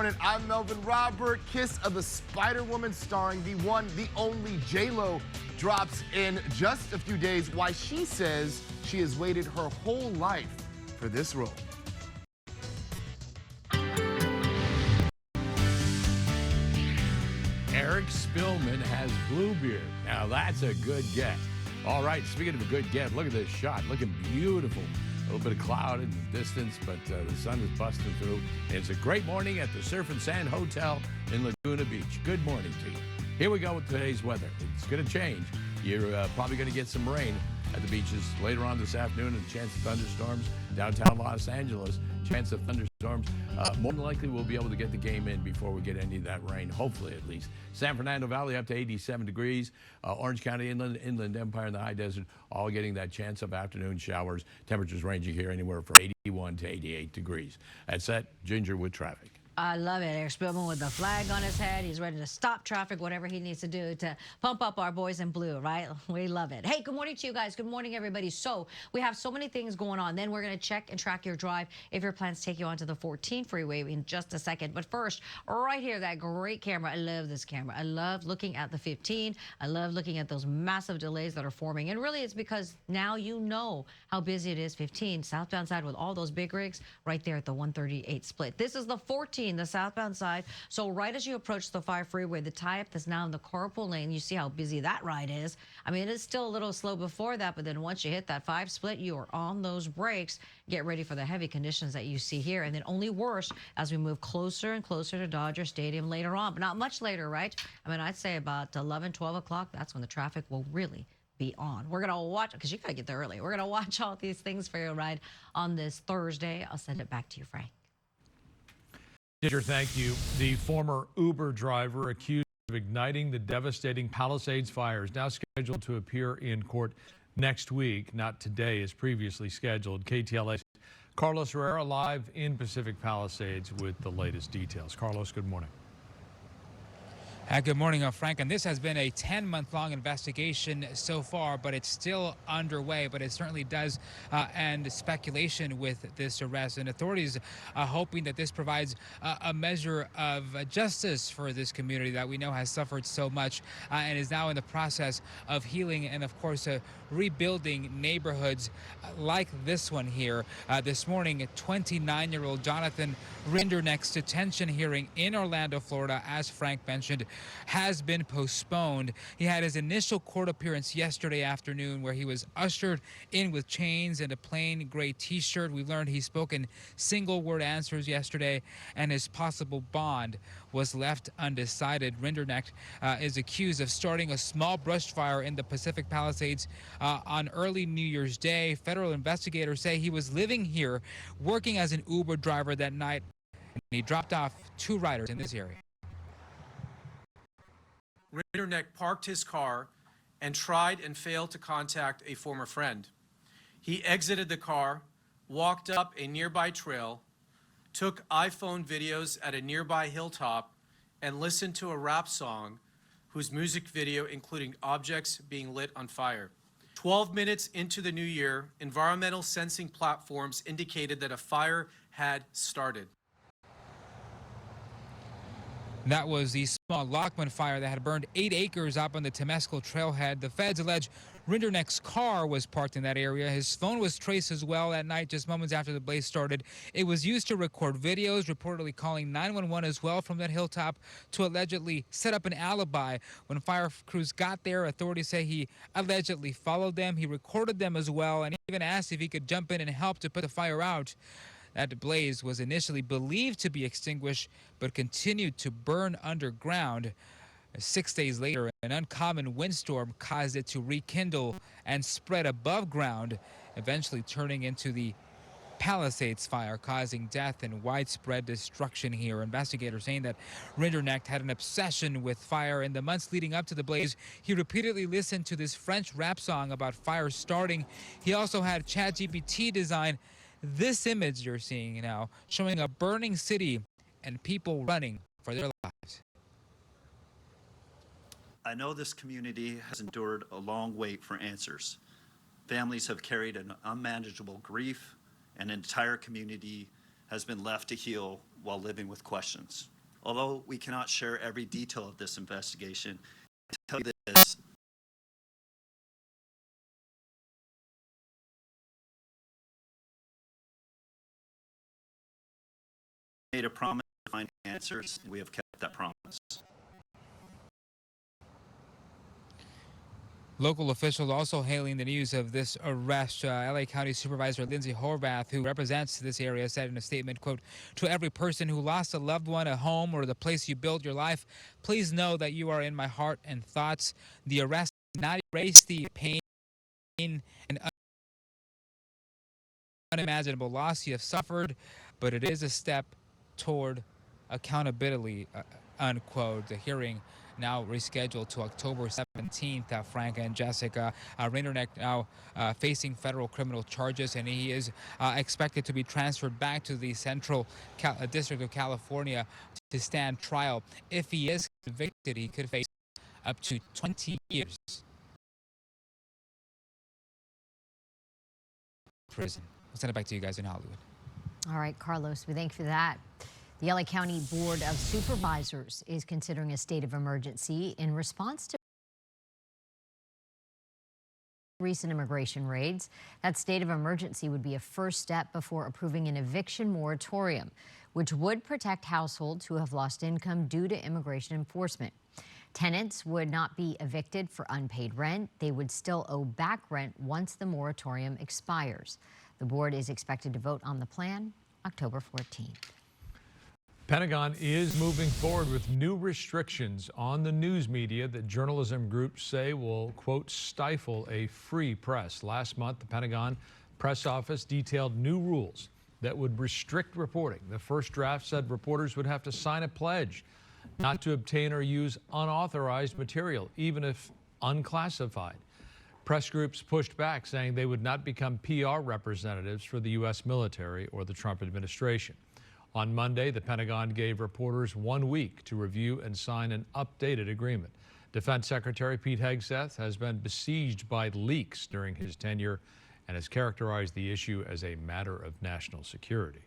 Morning, I'm Melvin Robert. Kiss of the Spider-Woman starring the one, the only J-Lo drops in just a few days. Why she says she has waited her whole life for this role. Eric Spillman has Bluebeard. Now that's a good get. All right, speaking of a good get, look at this shot. Looking beautiful. A little bit of cloud in the distance, but the sun is busting through. It's a great morning at the Surf and Sand Hotel in Laguna Beach. Good morning to you. Here we go with today's weather. It's going to change. You're probably going to get some rain at the beaches later on this afternoon, and a chance of thunderstorms downtown Los Angeles. Chance of thunderstorms. More than likely, we'll be able to get the game in before we get any of that rain, hopefully at least. San Fernando Valley up to 87 degrees. Orange County, Inland Empire, and the High Desert, all getting that chance of afternoon showers. Temperatures ranging here anywhere from 81 to 88 degrees. That's that. Ginger with traffic. I love it. Eric Spillman with the flag on his head. He's ready to stop traffic, whatever he needs to do to pump up our boys in blue, right? We love it. Hey, good morning to you guys. Good morning, everybody. So we have so many things going on. Then we're going to check and track your drive if your plans take you onto the 14 freeway in just a second. But first, right here, that great camera. I love this camera. I love looking at the 15. I love looking at those massive delays that are forming. And really, it's because now you know how busy it is. 15 southbound side with all those big rigs right there at the 138 split. This is the 14. The southbound side. So right as you approach the 5 freeway, the tie-up that's now in the carpool lane, you see how busy that ride is. I mean, it is still a little slow before that, but then once you hit that 5 split, you are on those brakes. Get ready for the heavy conditions that you see here, and then only worse as we move closer and closer to Dodger Stadium later on, but not much later, right? I mean, I'd say about 11, 12 o'clock, that's when the traffic will really be on. We're going to watch, because you got to get there early. We're going to watch all these things for your ride on this Thursday. I'll send it back to you, Frank. Ginger, thank you. The former Uber driver accused of igniting the devastating Palisades fires now scheduled to appear in court next week, not today as previously scheduled. KTLA's Carlos Herrera live in Pacific Palisades with the latest details. Carlos, good morning. Good morning, Frank. And this has been a 10-month-long investigation so far, but it's still underway. But it certainly does end speculation with this arrest. And authorities are hoping that this provides a measure of justice for this community that we know has suffered so much and is now in the process of healing and, of course, rebuilding neighborhoods like this one here. This morning, 29-year-old Jonathan Rinderneck's detention hearing in Orlando, Florida, as Frank mentioned, has been postponed. He had his initial court appearance yesterday afternoon where he was ushered in with chains and a plain gray t-shirt. We learned he spoke in single-word answers yesterday, and his possible bond was left undecided. Rinderneck is accused of starting a small brush fire in the Pacific Palisades on early New Year's Day. Federal investigators say he was living here, working as an Uber driver that night, and he dropped off 2 riders in this area. Rinderneck parked his car and tried and failed to contact a former friend. He exited the car, walked up a nearby trail, took iPhone videos at a nearby hilltop, and listened to a rap song whose music video including objects being lit on fire. 12 minutes into the new year, environmental sensing platforms indicated that a fire had started. That was the small Lockman fire that had burned 8 acres up on the Temescal trailhead. The feds allege Rinderneck's car was parked in that area. His phone was traced as well that night, just moments after the blaze started. It was used to record videos, reportedly calling 911 as well from that hilltop to allegedly set up an alibi. When fire crews got there, authorities say he allegedly followed them. He recorded them as well and even asked if he could jump in and help to put the fire out. That blaze was initially believed to be extinguished, but continued to burn underground. 6 days later, an uncommon windstorm caused it to rekindle and spread above ground, eventually turning into the Palisades fire, causing death and widespread destruction here. Investigators saying that Rinderneck had an obsession with fire. In the months leading up to the blaze, he repeatedly listened to this French rap song about fire starting. He also had ChatGPT design this image you're seeing now, showing a burning city and people running for their lives. I know this community has endured a long wait for answers. Families have carried an unmanageable grief, and an entire community has been left to heal while living with questions. Although we cannot share every detail of this investigation, I tell you this. Made a promise to find answers, and we have kept that promise. Local officials also hailing the news of this arrest. LA County Supervisor Lindsay Horvath, who represents this area, said in a statement, quote, "To every person who lost a loved one, a home, or the place you built your life, please know that you are in my heart and thoughts. The arrest did not erase the pain and unimaginable loss you have suffered, but it is a step toward accountability," unquote. The hearing now rescheduled to October 17th. Frank and Jessica Rinderneck now facing federal criminal charges, and he is expected to be transferred back to the Central District of California to stand trial. If he is convicted, he could face up to 20 years prison. I'll send it back to you guys in Hollywood. All right, Carlos, we thank you for that. The LA County Board of Supervisors is considering a state of emergency in response to recent immigration raids. That state of emergency would be a first step before approving an eviction moratorium, which would protect households who have lost income due to immigration enforcement. Tenants would not be evicted for unpaid rent. They would still owe back rent once the moratorium expires. The board is expected to vote on the plan October 14th. Pentagon is moving forward with new restrictions on the news media that journalism groups say will, quote, stifle a free press. Last month, the Pentagon press office detailed new rules that would restrict reporting. The first draft said reporters would have to sign a pledge not to obtain or use unauthorized material, even if unclassified. Press groups pushed back, saying they would not become PR representatives for the U.S. military or the Trump administration. On Monday, the Pentagon gave reporters 1 week to review and sign an updated agreement. Defense Secretary Pete Hegseth has been besieged by leaks during his tenure and has characterized the issue as a matter of national security.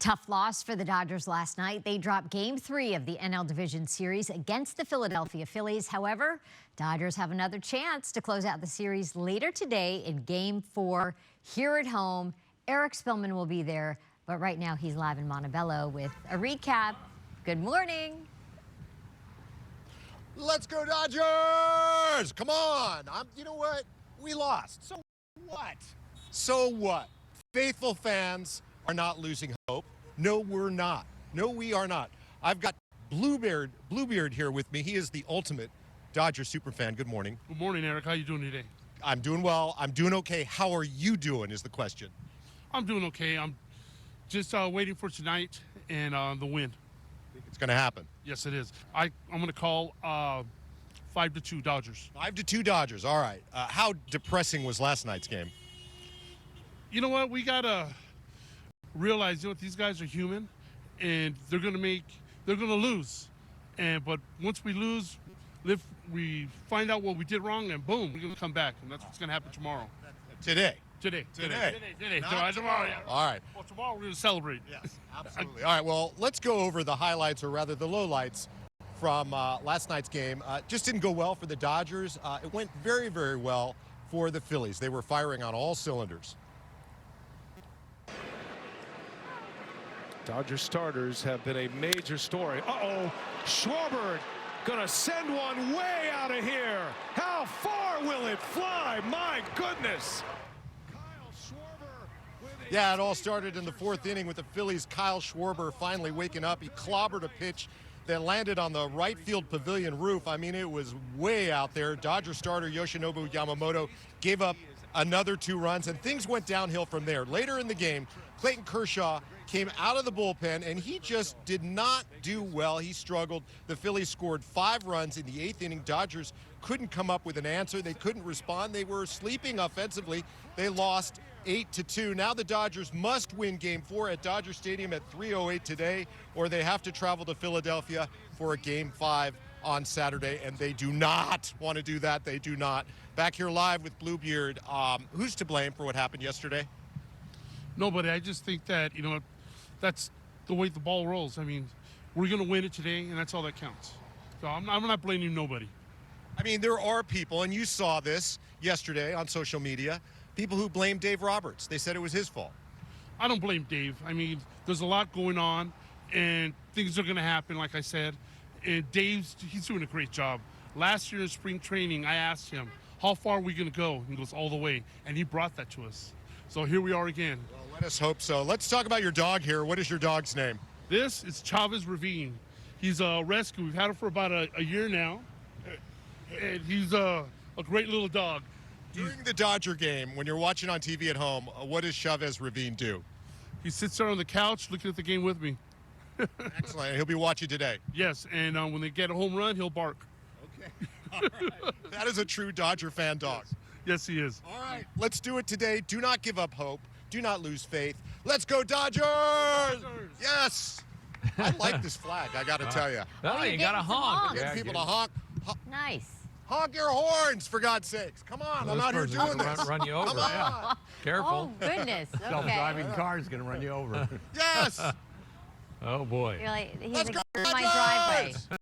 Tough loss for the Dodgers last night. They dropped Game 3 of the NL Division Series against the Philadelphia Phillies. However, Dodgers have another chance to close out the series later today in Game 4 here at home. Eric Spillman will be there, but right now he's live in Montebello with a recap. Good morning. Let's go Dodgers! Come on! You know what? We lost. So what? So what? Faithful fans are not losing hope. No, we're not. No, we are not. I've got Bluebeard here with me. He is the ultimate Dodger superfan. Good morning. Good morning, Eric. How you doing today? I'm doing well. I'm doing okay. How are you doing is the question. I'm doing okay. I'm just waiting for tonight and the win. Think it's going to happen? Yes, it is. I'm going to call 5-2 Dodgers. 5-2 Dodgers. All right. How depressing was last night's game? You know what? We got to realize, these guys are human, and they're going to lose. But once we lose, we find out what we did wrong, and boom, we're going to come back, and that's what's going to happen tomorrow. Today. Today. Not Tomorrow. Yeah. All right. Well, tomorrow we're going to celebrate. Yes, absolutely. All right, well, let's go over the highlights, or rather the lowlights from last night's game. Just didn't go well for the Dodgers. It went very, very well for the Phillies. They were firing on all cylinders. Dodger starters have been a major story. Uh-oh, Schwarber gonna send one way out of here. How far will it fly? My goodness. Yeah, it all started in the fourth inning with the Phillies' Kyle Schwarber finally waking up. He clobbered a pitch that landed on the right field pavilion roof. I mean, it was way out there. Dodger starter Yoshinobu Yamamoto gave up another 2 runs, and things went downhill from there. Later in the game, Clayton Kershaw came out of the bullpen, and he just did not do well. He struggled. The Phillies scored 5 runs in the 8th inning. Dodgers couldn't come up with an answer. They couldn't respond. They were sleeping offensively. They lost 8-2. Now the Dodgers must win Game 4 at Dodger Stadium at 3:08 today, or they have to travel to Philadelphia for a Game 5 on Saturday, and they do not want to do that. They do not. Back here live with Bluebeard. Who's to blame for what happened yesterday? Nobody. I just think that, you know, that's the way the ball rolls. I mean, we're going to win it today, and that's all that counts. So I'm not blaming nobody. I mean, there are people, and you saw this yesterday on social media, people who blame Dave Roberts. They said it was his fault. I don't blame Dave. I mean, there's a lot going on, and things are going to happen, like I said. And he's doing a great job. Last year in spring training, I asked him, how far are we going to go? He goes, all the way. And he brought that to us. So here we are again. Well, let us hope so. Let's talk about your dog here. What is your dog's name? This is Chavez Ravine. He's a rescue. We've had him for about a year now. And he's a great little dog. During the Dodger game, when you're watching on TV at home, what does Chavez Ravine do? He sits there on the couch looking at the game with me. Excellent. He'll be watching today. Yes, and when they get a home run, he'll bark. Okay. All right. That is a true Dodger fan dog. Yes, he is. All right. Let's do it today. Do not give up hope. Do not lose faith. Let's go, Dodgers! Yes! I like this flag, I got to tell you. Oh, you got to honk. Get people to honk. Nice. Honk your horns, for God's sakes. Come on, I'm out here doing this. Run you over. Come on. Yeah. Careful. Oh, goodness. Okay. Self-driving car is going to run you over. Yes! Oh, boy. You're like, he's Let's like, go, my Dodgers! driveway.